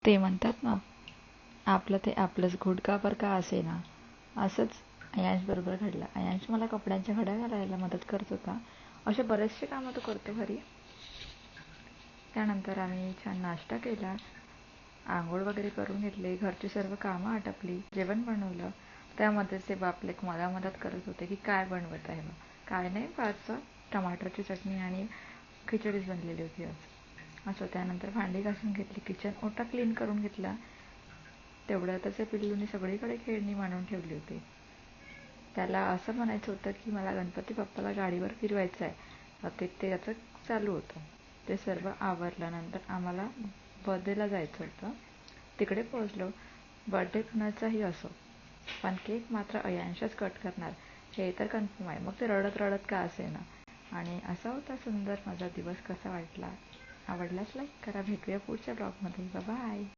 ते म्हणतात ना, आपलं ते आपलंच, घोडकाभर का असे ना. असंच अयांश बरोबर घडलं. अयांश मला कपड्यांच्या घड्या घालायला मदत करत होता. असे बरेचसे कामं तो करतो घरी. त्यानंतर आम्ही छान नाश्ता केला, आंघोळ वगैरे करून घेतले, घरची सर्व कामं आटपली, जेवण बनवलं. त्यामध्येच ते बापलेक मला मदत करत होते की काय बनवत आहे बा. काय नाही, फारसं टमाटरची चटणी आणि खिचडीच बनलेली होती आज. असं त्यानंतर भांडी घासून घेतली, किचन ओटा क्लीन करून घेतला. तेवढ्यातच त्या पिल्लूने सगळीकडे खेळणी मांडून ठेवली होती. त्याला असं म्हणायचं होतं की मला गणपती बाप्पाला गाडीवर फिरवायचं आहे. ते त्याचं चालू होतं. ते सर्व आवरल्यानंतर आम्हाला बर्थडेला जायचं होतं. तिकडे पोहोचलो. बर्थडे कुणाचाही असो, पण केक मात्र अयांशच कट करणार हे तर कन्फर्म आहे. मग ते रडत रडत का असेना. आणि असा होता सुंदर माझा दिवस. कसा वाटला? आवडलाच लाईक करा. भेटूया पुढच्या ब्लॉगमध्ये. बाय.